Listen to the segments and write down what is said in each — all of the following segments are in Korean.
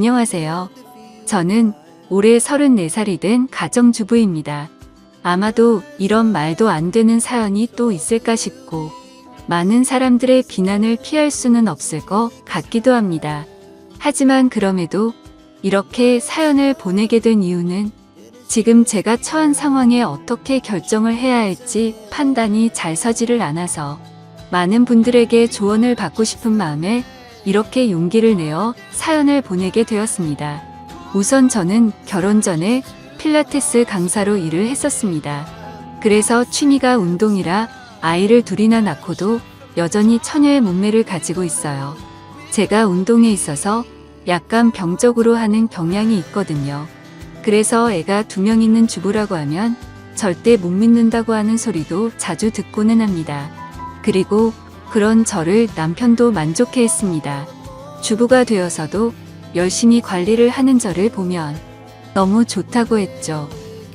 안녕하세요. 저는 올해 34살이 된 가정주부입니다. 아마도 이런 말도 안 되는 사연이 또 있을까 싶고 많은 사람들의 비난을 피할 수는 없을 것 같기도 합니다. 하지만 그럼에도 이렇게 사연을 보내게 된 이유는 지금 제가 처한 상황에 어떻게 결정을 해야 할지 판단이 잘 서지를 않아서 많은 분들에게 조언을 받고 싶은 마음에 이렇게 용기를 내어 사연을 보내게 되었습니다. 우선 저는 결혼 전에 필라테스 강사로 일을 했었습니다. 그래서 취미가 운동이라 아이를 둘이나 낳고도 여전히 처녀의 몸매를 가지고 있어요. 제가 운동에 있어서 약간 병적으로 하는 경향이 있거든요. 그래서 애가 2명 있는 주부라고 하면 절대 못 믿는다고 하는 소리도 자주 듣고는 합니다. 그리고 그런 저를 남편도 만족해 했습니다. 주부가 되어서도 열심히 관리를 하는 저를 보면 너무 좋다고 했죠.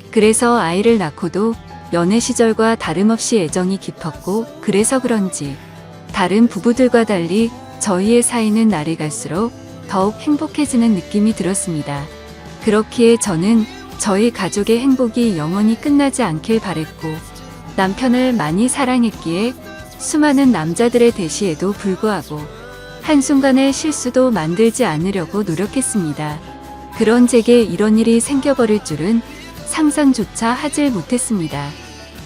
그래서 아이를 낳고도 연애 시절과 다름없이 애정이 깊었고 그래서 그런지 다른 부부들과 달리 저희의 사이는 날이 갈수록 더욱 행복해지는 느낌이 들었습니다. 그렇기에 저는 저희 가족의 행복이 영원히 끝나지 않길 바랬고 남편을 많이 사랑했기에 수많은 남자들의 대시에도 불구하고 한순간의 실수도 만들지 않으려고 노력했습니다. 그런 제게 이런 일이 생겨버릴 줄은 상상조차 하질 못했습니다.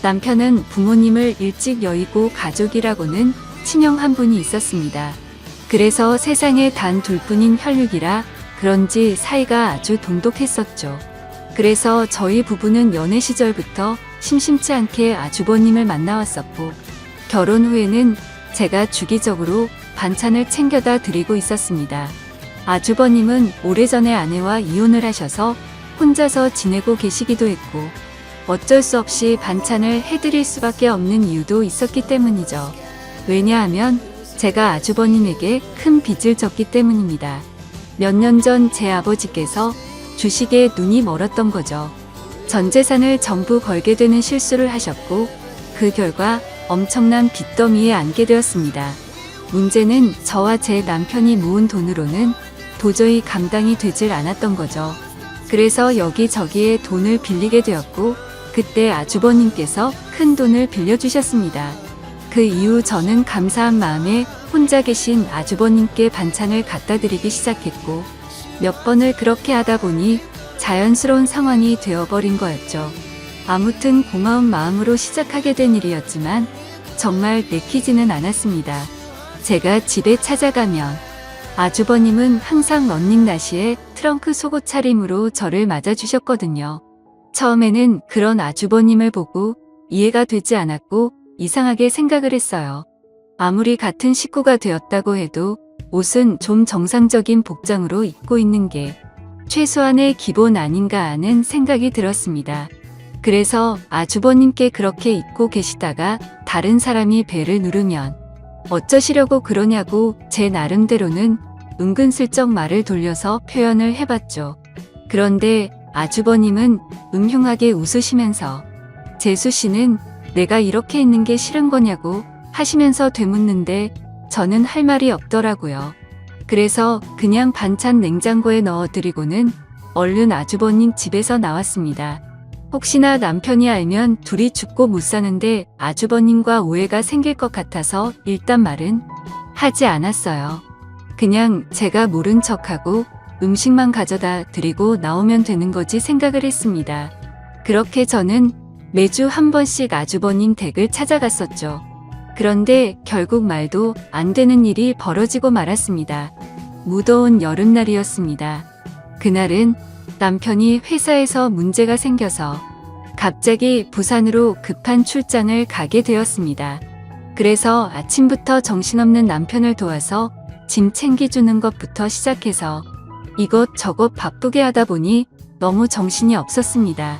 남편은 부모님을 일찍 여의고 가족이라고는 친형 한 분이 있었습니다. 그래서 세상에 단 둘뿐인 혈육이라 그런지 사이가 아주 돈독했었죠. 그래서 저희 부부는 연애 시절부터 심심치 않게 아주버님을 만나왔었고 결혼 후에는 제가 주기적으로 반찬을 챙겨다 드리고 있었습니다. 아주버님은 오래전에 아내와 이혼을 하셔서 혼자서 지내고 계시기도 했고 어쩔 수 없이 반찬을 해드릴 수밖에 없는 이유도 있었기 때문이죠. 왜냐하면 제가 아주버님에게 큰 빚을 졌기 때문입니다. 몇 년 전 제 아버지께서 주식에 눈이 멀었던 거죠. 전 재산을 전부 걸게 되는 실수를 하셨고 그 결과 엄청난 빚더미에 앉게 되었습니다. 문제는 저와 제 남편이 모은 돈으로는 도저히 감당이 되질 않았던 거죠. 그래서 여기저기에 돈을 빌리게 되었고 그때 아주버님께서 큰 돈을 빌려주셨습니다. 그 이후 저는 감사한 마음에 혼자 계신 아주버님께 반찬을 갖다 드리기 시작했고 몇 번을 그렇게 하다 보니 자연스러운 상황이 되어버린 거였죠. 아무튼 고마운 마음으로 시작하게 된 일이었지만 정말 내키지는 않았습니다. 제가 집에 찾아가면 아주버님은 항상 런닝나시에 트렁크 속옷 차림으로 저를 맞아주셨거든요. 처음에는 그런 아주버님을 보고 이해가 되지 않았고 이상하게 생각을 했어요. 아무리 같은 식구가 되었다고 해도 옷은 좀 정상적인 복장으로 입고 있는 게 최소한의 기본 아닌가 하는 생각이 들었습니다. 그래서 아주버님께 그렇게 입고 계시다가 다른 사람이 배를 누르면 어쩌시려고 그러냐고 제 나름대로는 은근슬쩍 말을 돌려서 표현을 해봤죠. 그런데 아주버님은 음흉하게 웃으시면서 재수씨는 내가 이렇게 있는 게 싫은 거냐고 하시면서 되묻는데 저는 할 말이 없더라고요. 그래서 그냥 반찬 냉장고에 넣어드리고는 얼른 아주버님 집에서 나왔습니다. 혹시나 남편이 알면 둘이 죽고 못 사는데 아주버님과 오해가 생길 것 같아서 일단 말은 하지 않았어요. 그냥 제가 모른 척하고 음식만 가져다 드리고 나오면 되는 거지 생각을 했습니다. 그렇게 저는 매주 한 번씩 아주버님 댁을 찾아갔었죠. 그런데 결국 말도 안 되는 일이 벌어지고 말았습니다. 무더운 여름날이었습니다. 그날은 남편이 회사에서 문제가 생겨서 갑자기 부산으로 급한 출장을 가게 되었습니다. 그래서 아침부터 정신없는 남편을 도와서 짐 챙겨주는 것부터 시작해서 이것저것 바쁘게 하다 보니 너무 정신이 없었습니다.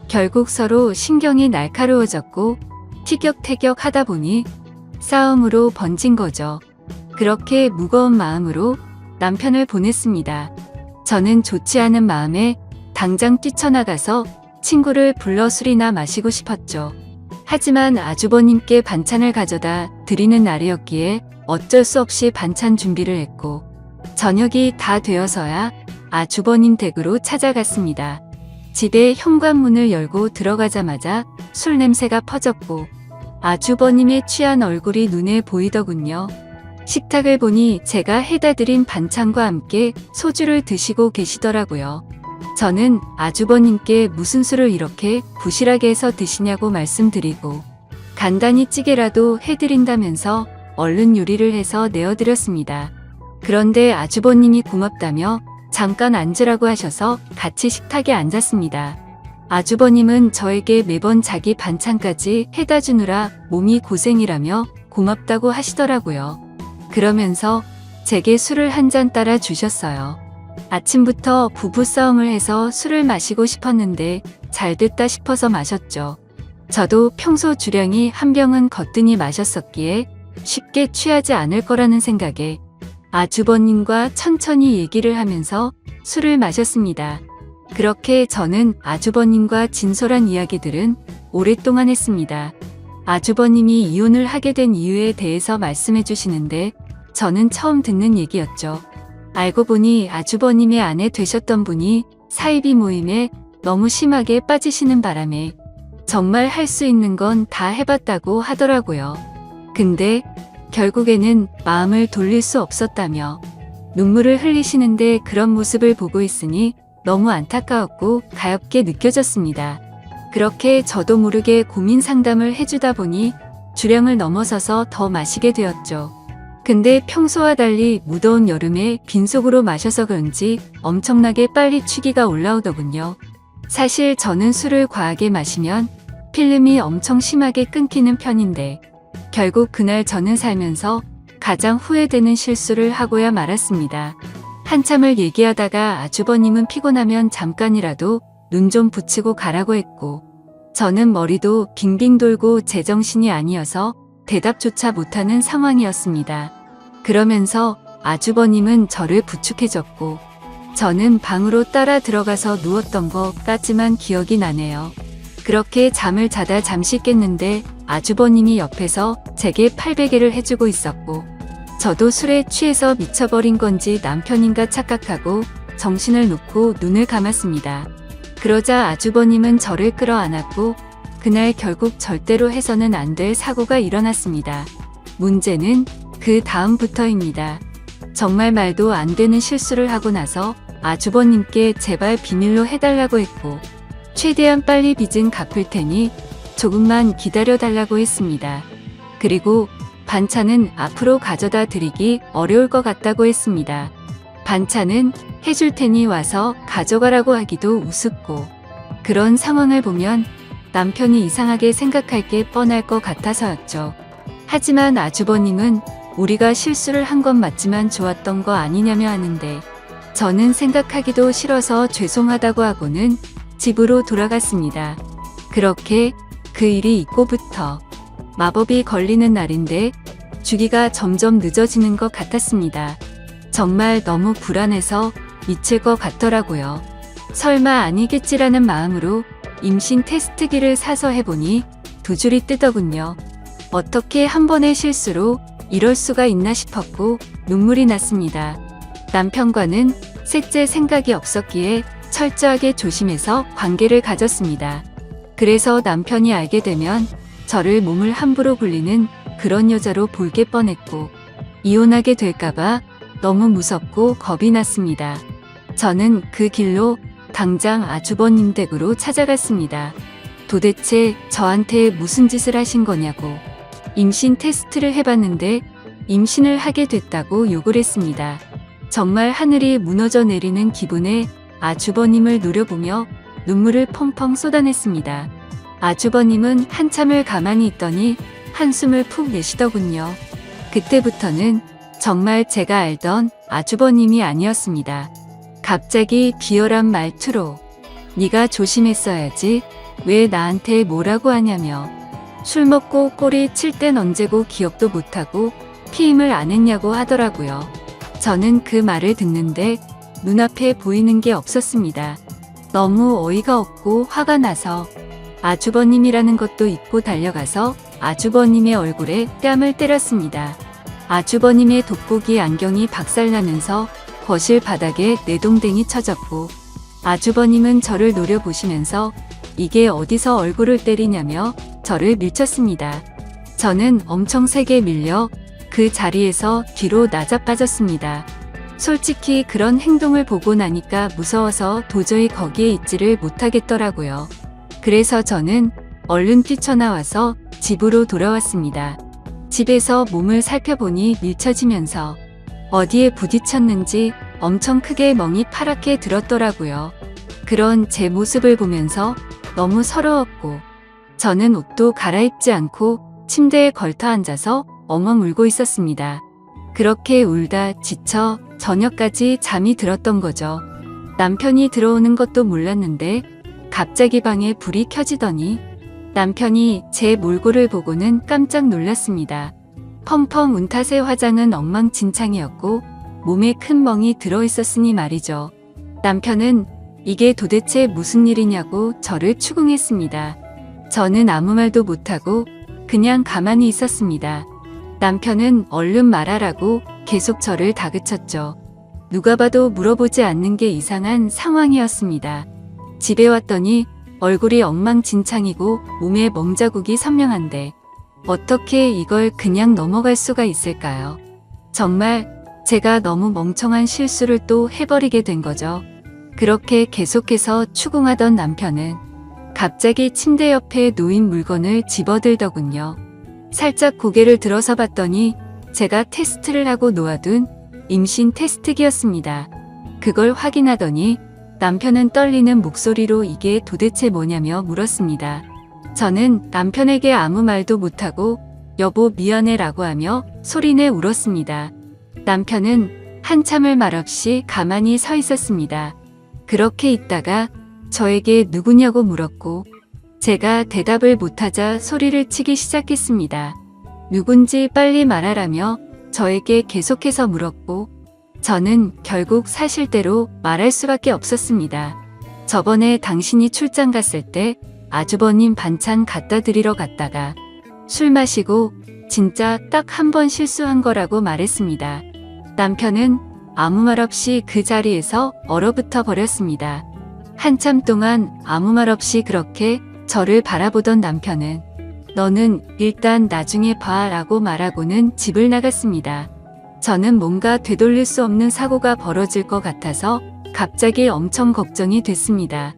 결국 서로 신경이 날카로워졌고 티격태격 하다 보니 싸움으로 번진 거죠. 그렇게 무거운 마음으로 남편을 보냈습니다. 저는 좋지 않은 마음에 당장 뛰쳐나가서 친구를 불러 술이나 마시고 싶었죠. 하지만 아주버님께 반찬을 가져다 드리는 날이었기에 어쩔 수 없이 반찬 준비를 했고 저녁이 다 되어서야 아주버님 댁으로 찾아갔습니다. 집의 현관문을 열고 들어가자마자 술 냄새가 퍼졌고 아주버님의 취한 얼굴이 눈에 보이더군요. 식탁을 보니 제가 해다 드린 반찬과 함께 소주를 드시고 계시더라고요. 저는 아주버님께 무슨 술을 이렇게 부실하게 해서 드시냐고 말씀드리고 간단히 찌개라도 해드린다면서 얼른 요리를 해서 내어드렸습니다. 그런데 아주버님이 고맙다며 잠깐 앉으라고 하셔서 같이 식탁에 앉았습니다. 아주버님은 저에게 매번 자기 반찬까지 해다 주느라 몸이 고생이라며 고맙다고 하시더라고요. 그러면서 제게 술을 한 잔 따라 주셨어요. 아침부터 부부싸움을 해서 술을 마시고 싶었는데 잘 됐다 싶어서 마셨죠. 저도 평소 주량이 한 병은 거뜬히 마셨었기에 쉽게 취하지 않을 거라는 생각에 아주버님과 천천히 얘기를 하면서 술을 마셨습니다. 그렇게 저는 아주버님과 진솔한 이야기들은 오랫동안 했습니다. 아주버님이 이혼을 하게 된 이유에 대해서 말씀해 주시는데 저는 처음 듣는 얘기였죠. 알고 보니 아주버님의 아내 되셨던 분이 사이비 모임에 너무 심하게 빠지시는 바람에 정말 할 수 있는 건 다 해봤다고 하더라고요. 근데 결국에는 마음을 돌릴 수 없었다며 눈물을 흘리시는데 그런 모습을 보고 있으니 너무 안타까웠고 가엾게 느껴졌습니다. 그렇게 저도 모르게 고민 상담을 해주다 보니 주량을 넘어서서 더 마시게 되었죠. 근데 평소와 달리 무더운 여름에 빈속으로 마셔서 그런지 엄청나게 빨리 취기가 올라오더군요. 사실 저는 술을 과하게 마시면 필름이 엄청 심하게 끊기는 편인데 결국 그날 저는 살면서 가장 후회되는 실수를 하고야 말았습니다. 한참을 얘기하다가 아주버님은 피곤하면 잠깐이라도 눈 좀 붙이고 가라고 했고 저는 머리도 빙빙 돌고 제정신이 아니어서 대답조차 못하는 상황이었습니다. 그러면서 아주버님은 저를 부축해줬고 저는 방으로 따라 들어가서 누웠던 것까지만 기억이 나네요. 그렇게 잠을 자다 잠시 깼는데 아주버님이 옆에서 제게 팔베개를 해주고 있었고 저도 술에 취해서 미쳐버린 건지 남편인가 착각하고 정신을 놓고 눈을 감았습니다. 그러자 아주버님은 저를 끌어안았고 그날 결국 절대로 해서는 안 될 사고가 일어났습니다. 문제는 그 다음부터입니다. 정말 말도 안 되는 실수를 하고 나서 아주버님께 제발 비밀로 해달라고 했고 최대한 빨리 빚은 갚을 테니 조금만 기다려달라고 했습니다. 그리고 반찬은 앞으로 가져다 드리기 어려울 것 같다고 했습니다. 반찬은 해줄 테니 와서 가져가라고 하기도 우습고 그런 상황을 보면 남편이 이상하게 생각할 게 뻔할 것 같아서였죠. 하지만 아주버님은 우리가 실수를 한 건 맞지만 좋았던 거 아니냐며 하는데 저는 생각하기도 싫어서 죄송하다고 하고는 집으로 돌아갔습니다. 그렇게 그 일이 있고부터 마법이 걸리는 날인데 주기가 점점 늦어지는 것 같았습니다. 정말 너무 불안해서 미칠 것 같더라고요. 설마 아니겠지라는 마음으로 임신 테스트기를 사서 해보니 두 줄이 뜨더군요. 어떻게 한 번의 실수로 이럴 수가 있나 싶었고 눈물이 났습니다. 남편과는 셋째 생각이 없었기에 철저하게 조심해서 관계를 가졌습니다. 그래서 남편이 알게 되면 저를 몸을 함부로 굴리는 그런 여자로 볼 게 뻔했고 이혼하게 될까봐 너무 무섭고 겁이 났습니다. 저는 그 길로 당장 아주버님 댁으로 찾아갔습니다. 도대체 저한테 무슨 짓을 하신 거냐고 임신 테스트를 해봤는데 임신을 하게 됐다고 욕을 했습니다. 정말 하늘이 무너져 내리는 기분에 아주버님을 노려보며 눈물을 펑펑 쏟아냈습니다. 아주버님은 한참을 가만히 있더니 한숨을 푹 내쉬더군요. 그때부터는 정말 제가 알던 아주버님이 아니었습니다. 갑자기 비열한 말투로 네가 조심했어야지 왜 나한테 뭐라고 하냐며 술 먹고 꼬리 칠 땐 언제고 기억도 못하고 피임을 안 했냐고 하더라고요. 저는 그 말을 듣는데 눈앞에 보이는 게 없었습니다. 너무 어이가 없고 화가 나서 아주버님이라는 것도 잊고 달려가서 아주버님의 얼굴에 뺨을 때렸습니다. 아주버님의 돋보기 안경이 박살나면서 거실 바닥에 내동댕이 쳐졌고 아주버님은 저를 노려보시면서 이게 어디서 얼굴을 때리냐며 저를 밀쳤습니다. 저는 엄청 세게 밀려 그 자리에서 뒤로 나자빠졌습니다. 솔직히 그런 행동을 보고 나니까 무서워서 도저히 거기에 있지를 못하겠더라고요. 그래서 저는 얼른 뛰쳐나와서 집으로 돌아왔습니다. 집에서 몸을 살펴보니 밀쳐지면서 어디에 부딪혔는지 엄청 크게 멍이 파랗게 들었더라고요. 그런 제 모습을 보면서 너무 서러웠고 저는 옷도 갈아입지 않고 침대에 걸터 앉아서 엉엉 울고 있었습니다. 그렇게 울다 지쳐 저녁까지 잠이 들었던 거죠. 남편이 들어오는 것도 몰랐는데 갑자기 방에 불이 켜지더니 남편이 제 몰골을 보고는 깜짝 놀랐습니다. 펑펑 운 탓에 화장은 엉망진창이었고 몸에 큰 멍이 들어있었으니 말이죠. 남편은 이게 도대체 무슨 일이냐고 저를 추궁했습니다. 저는 아무 말도 못하고 그냥 가만히 있었습니다. 남편은 얼른 말하라고 계속 저를 다그쳤죠. 누가 봐도 물어보지 않는 게 이상한 상황이었습니다. 집에 왔더니 얼굴이 엉망진창이고 몸에 멍자국이 선명한데 어떻게 이걸 그냥 넘어갈 수가 있을까요? 정말 제가 너무 멍청한 실수를 또 해버리게 된 거죠. 그렇게 계속해서 추궁하던 남편은 갑자기 침대 옆에 놓인 물건을 집어들더군요. 살짝 고개를 들어서 봤더니 제가 테스트를 하고 놓아둔 임신 테스트기였습니다. 그걸 확인하더니 남편은 떨리는 목소리로 이게 도대체 뭐냐며 물었습니다. 저는 남편에게 아무 말도 못하고 여보 미안해 라고 하며 소리내 울었습니다. 남편은 한참을 말없이 가만히 서 있었습니다. 그렇게 있다가 저에게 누구냐고 물었고 제가 대답을 못하자 소리를 치기 시작했습니다. 누군지 빨리 말하라며 저에게 계속해서 물었고 저는 결국 사실대로 말할 수밖에 없었습니다. 저번에 당신이 출장 갔을 때 아주버님 반찬 갖다 드리러 갔다가 술 마시고 진짜 딱 한 번 실수한 거라고 말했습니다. 남편은 아무 말 없이 그 자리에서 얼어붙어 버렸습니다. 한참 동안 아무 말 없이 그렇게 저를 바라보던 남편은 너는 일단 나중에 봐 라고 말하고는 집을 나갔습니다. 저는 뭔가 되돌릴 수 없는 사고가 벌어질 것 같아서 갑자기 엄청 걱정이 됐습니다.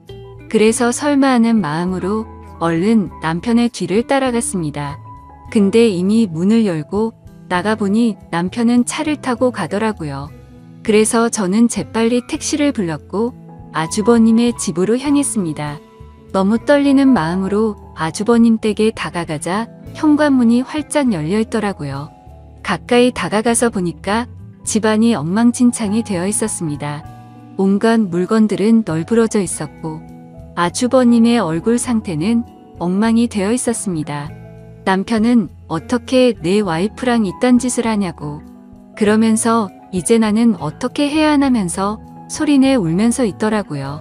그래서 설마 하는 마음으로 얼른 남편의 뒤를 따라갔습니다. 근데 이미 문을 열고 나가보니 남편은 차를 타고 가더라고요. 그래서 저는 재빨리 택시를 불렀고 아주버님의 집으로 향했습니다. 너무 떨리는 마음으로 아주버님 댁에 다가가자 현관문이 활짝 열려 있더라고요. 가까이 다가가서 보니까 집안이 엉망진창이 되어 있었습니다. 온갖 물건들은 널브러져 있었고 아주버님의 얼굴 상태는 엉망이 되어 있었습니다. 남편은 어떻게 내 와이프랑 이딴 짓을 하냐고 그러면서 이제 나는 어떻게 해야 하냐면서 소리내 울면서 있더라고요.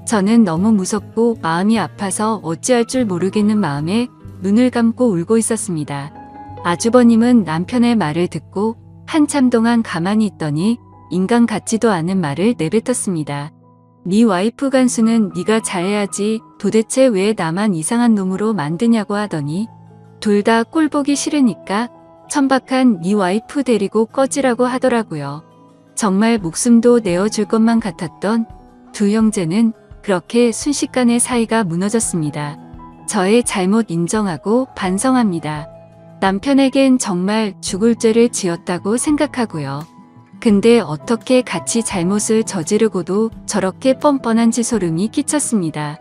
저는 너무 무섭고 마음이 아파서 어찌할 줄 모르겠는 마음에 눈을 감고 울고 있었습니다. 아주버님은 남편의 말을 듣고 한참 동안 가만히 있더니 인간 같지도 않은 말을 내뱉었습니다. 네 와이프 간수는 네가 잘해야지 도대체 왜 나만 이상한 놈으로 만드냐고 하더니 둘 다 꼴보기 싫으니까 천박한 네 와이프 데리고 꺼지라고 하더라고요. 정말 목숨도 내어줄 것만 같았던 두 형제는 그렇게 순식간에 사이가 무너졌습니다. 저의 잘못 인정하고 반성합니다. 남편에겐 정말 죽을 죄를 지었다고 생각하고요. 근데 어떻게 같이 잘못을 저지르고도 저렇게 뻔뻔한지 소름이 끼쳤습니다.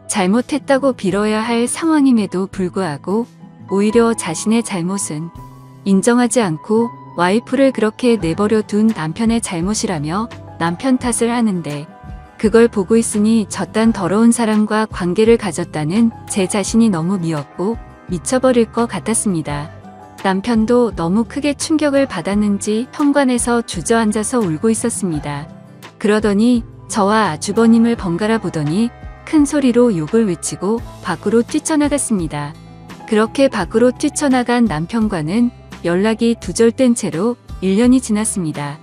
잘못했다고 빌어야 할 상황임에도 불구하고 오히려 자신의 잘못은 인정하지 않고 와이프를 그렇게 내버려 둔 남편의 잘못이라며 남편 탓을 하는데 그걸 보고 있으니 저딴 더러운 사람과 관계를 가졌다는 제 자신이 너무 미웠고 미쳐버릴 것 같았습니다. 남편도 너무 크게 충격을 받았는지 현관에서 주저앉아서 울고 있었습니다. 그러더니 저와 아주버님을 번갈아 보더니 큰 소리로 욕을 외치고 밖으로 뛰쳐나갔습니다. 그렇게 밖으로 뛰쳐나간 남편과는 연락이 두절된 채로 1년이 지났습니다.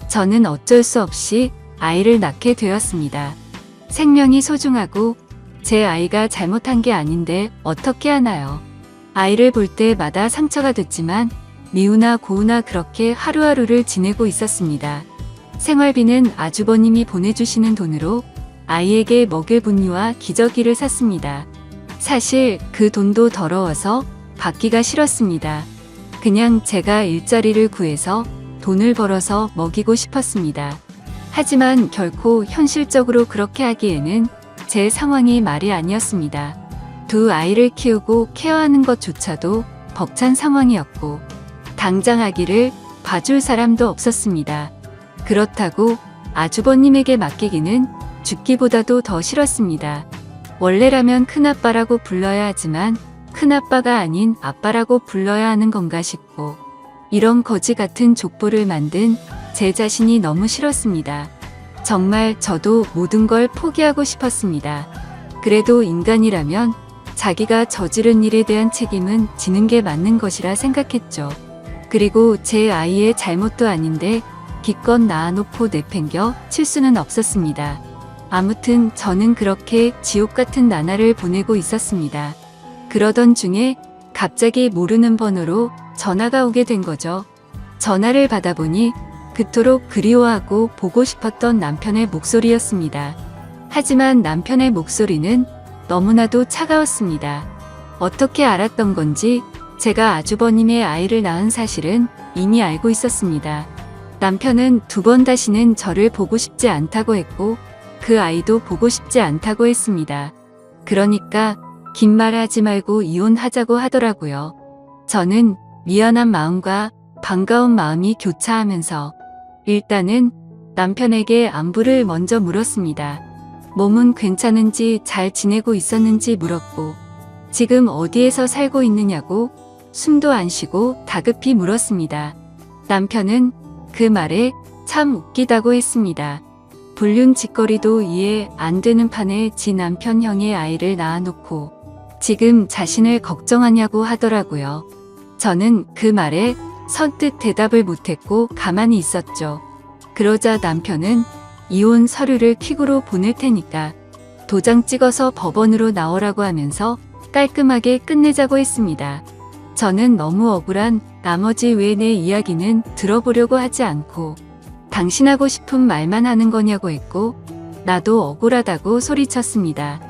저는 어쩔 수 없이 아이를 낳게 되었습니다. 생명이 소중하고 제 아이가 잘못한 게 아닌데 어떻게 하나요? 아이를 볼 때마다 상처가 됐지만 미우나 고우나 그렇게 하루하루를 지내고 있었습니다. 생활비는 아주버님이 보내주시는 돈으로 아이에게 먹일 분유와 기저귀를 샀습니다. 사실 그 돈도 더러워서 받기가 싫었습니다. 그냥 제가 일자리를 구해서 돈을 벌어서 먹이고 싶었습니다. 하지만 결코 현실적으로 그렇게 하기에는 제 상황이 말이 아니었습니다. 두 아이를 키우고 케어하는 것조차도 벅찬 상황이었고 당장 아기를 봐줄 사람도 없었습니다. 그렇다고 아주버님에게 맡기기는 죽기보다도 더 싫었습니다. 원래라면 큰아빠라고 불러야 하지만 큰아빠가 아닌 아빠라고 불러야 하는 건가 싶고 이런 거지 같은 족보를 만든 제 자신이 너무 싫었습니다. 정말 저도 모든 걸 포기하고 싶었습니다. 그래도 인간이라면 자기가 저지른 일에 대한 책임은 지는 게 맞는 것이라 생각했죠. 그리고 제 아이의 잘못도 아닌데 기껏 낳아놓고 내팽겨 칠 수는 없었습니다. 아무튼 저는 그렇게 지옥 같은 나날을 보내고 있었습니다. 그러던 중에 갑자기 모르는 번호로 전화가 오게 된 거죠. 전화를 받아보니 그토록 그리워하고 보고 싶었던 남편의 목소리였습니다. 하지만 남편의 목소리는 너무나도 차가웠습니다. 어떻게 알았던 건지 제가 아주버님의 아이를 낳은 사실은 이미 알고 있었습니다. 남편은 2번 다시는 저를 보고 싶지 않다고 했고 그 아이도 보고 싶지 않다고 했습니다. 그러니까 긴 말 하지 말고 이혼하자고 하더라고요. 저는 미안한 마음과 반가운 마음이 교차하면서 일단은 남편에게 안부를 먼저 물었습니다. 몸은 괜찮은지 잘 지내고 있었는지 물었고 지금 어디에서 살고 있느냐고 숨도 안 쉬고 다급히 물었습니다. 남편은 그 말에 참 웃기다고 했습니다. 불륜 짓거리도 이해 안 되는 판에 지 남편 형의 아이를 낳아놓고 지금 자신을 걱정하냐고 하더라고요. 저는 그 말에 선뜻 대답을 못했고 가만히 있었죠. 그러자 남편은 이혼 서류를 퀵으로 보낼 테니까 도장 찍어서 법원으로 나오라고 하면서 깔끔하게 끝내자고 했습니다. 저는 너무 억울한 나머지 왜 내 이야기는 들어보려고 하지 않고 당신하고 싶은 말만 하는 거냐고 했고 나도 억울하다고 소리쳤습니다.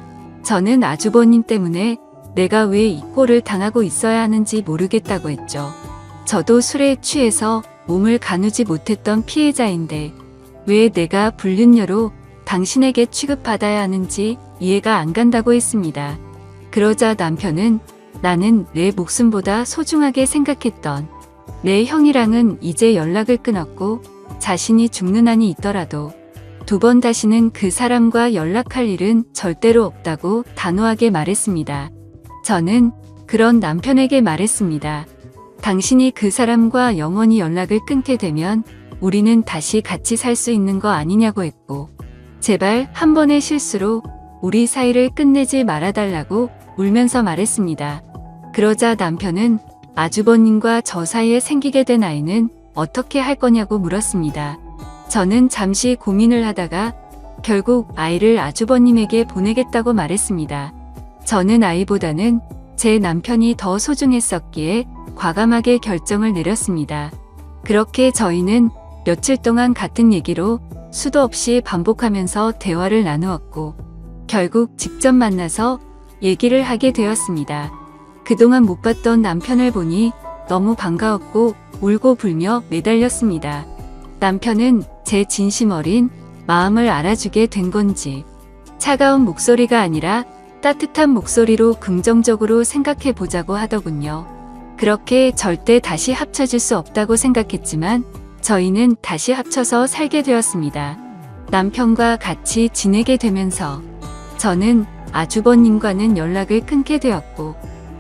저는 아주버님 때문에 내가 왜 이 꼴을 당하고 있어야 하는지 모르겠다고 했죠. 저도 술에 취해서 몸을 가누지 못했던 피해자인데 왜 내가 불륜녀로 당신에게 취급받아야 하는지 이해가 안 간다고 했습니다. 그러자 남편은 나는 내 목숨보다 소중하게 생각했던 내 형이랑은 이제 연락을 끊었고 자신이 죽는 한이 있더라도 2번 다시는 그 사람과 연락할 일은 절대로 없다고 단호하게 말했습니다. 저는 그런 남편에게 말했습니다. 당신이 그 사람과 영원히 연락을 끊게 되면 우리는 다시 같이 살 수 있는 거 아니냐고 했고 제발 한 번의 실수로 우리 사이를 끝내지 말아달라고 울면서 말했습니다. 그러자 남편은 아주버님과 저 사이에 생기게 된 아이는 어떻게 할 거냐고 물었습니다. 저는 잠시 고민을 하다가 결국 아이를 아주버님에게 보내겠다고 말했습니다. 저는 아이보다는 제 남편이 더 소중했었기에 과감하게 결정을 내렸습니다. 그렇게 저희는 며칠 동안 같은 얘기로 수도 없이 반복하면서 대화를 나누었고 결국 직접 만나서 얘기를 하게 되었습니다. 그동안 못 봤던 남편을 보니 너무 반가웠고 울고 불며 매달렸습니다. 남편은 제 진심 어린 마음을 알아주게 된 건지 차가운 목소리가 아니라 따뜻한 목소리로 긍정적으로 생각해 보자고 하더군요. 그렇게 절대 다시 합쳐질 수 없다고 생각했지만 저희는 다시 합쳐서 살게 되었습니다. 남편과 같이 지내게 되면서 저는 아주버님과는 연락을 끊게 되었고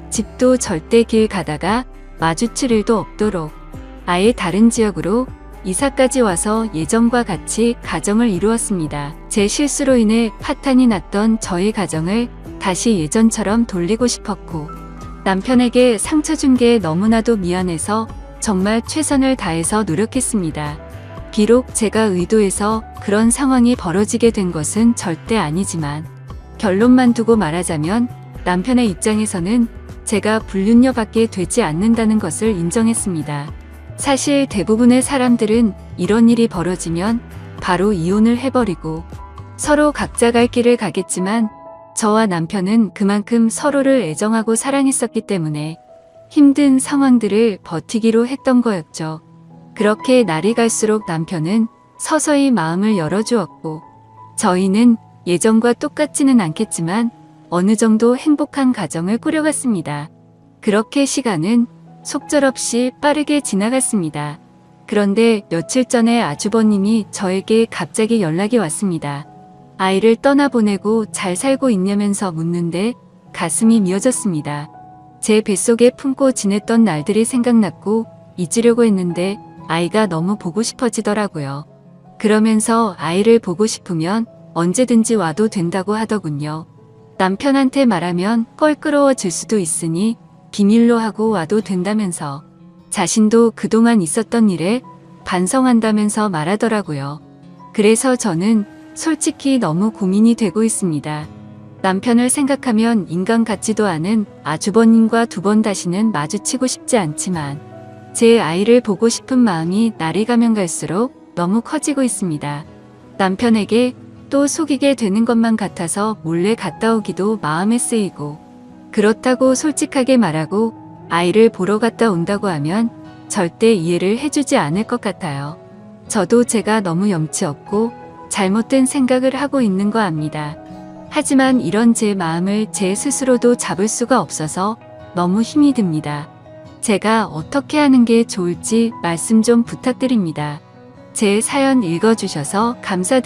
집도 절대 길 가다가 마주칠 일도 없도록 아예 다른 지역으로 이사까지 와서 예전과 같이 가정을 이루었습니다. 제 실수로 인해 파탄이 났던 저희 가정을 다시 예전처럼 돌리고 싶었고 남편에게 상처 준 게 너무나도 미안해서 정말 최선을 다해서 노력했습니다. 비록 제가 의도해서 그런 상황이 벌어지게 된 것은 절대 아니지만 결론만 두고 말하자면 남편의 입장에서는 제가 불륜녀밖에 되지 않는다는 것을 인정했습니다. 사실 대부분의 사람들은 이런 일이 벌어지면 바로 이혼을 해버리고 서로 각자 갈 길을 가겠지만 저와 남편은 그만큼 서로를 애정하고 사랑했었기 때문에 힘든 상황들을 버티기로 했던 거였죠. 그렇게 날이 갈수록 남편은 서서히 마음을 열어주었고 저희는 예전과 똑같지는 않겠지만 어느 정도 행복한 가정을 꾸려갔습니다. 그렇게 시간은 속절없이 빠르게 지나갔습니다. 그런데 며칠 전에 아주버님이 저에게 갑자기 연락이 왔습니다. 아이를 떠나보내고 잘 살고 있냐면서 묻는데 가슴이 미어졌습니다. 제 뱃속에 품고 지냈던 날들이 생각났고 잊으려고 했는데 아이가 너무 보고 싶어지더라고요. 그러면서 아이를 보고 싶으면 언제든지 와도 된다고 하더군요. 남편한테 말하면 껄끄러워질 수도 있으니 비밀로 하고 와도 된다면서 자신도 그동안 있었던 일에 반성한다면서 말하더라고요. 그래서 저는 솔직히 너무 고민이 되고 있습니다. 남편을 생각하면 인간 같지도 않은 아주버님과 두 번 다시는 마주치고 싶지 않지만 제 아이를 보고 싶은 마음이 날이 가면 갈수록 너무 커지고 있습니다. 남편에게 또 속이게 되는 것만 같아서 몰래 갔다 오기도 마음에 쓰이고 그렇다고 솔직하게 말하고 아이를 보러 갔다 온다고 하면 절대 이해를 해주지 않을 것 같아요. 저도 제가 너무 염치 없고 잘못된 생각을 하고 있는 거 압니다. 하지만 이런 제 마음을 제 스스로도 잡을 수가 없어서 너무 힘이 듭니다. 제가 어떻게 하는 게 좋을지 말씀 좀 부탁드립니다. 제 사연 읽어주셔서 감사드립니다.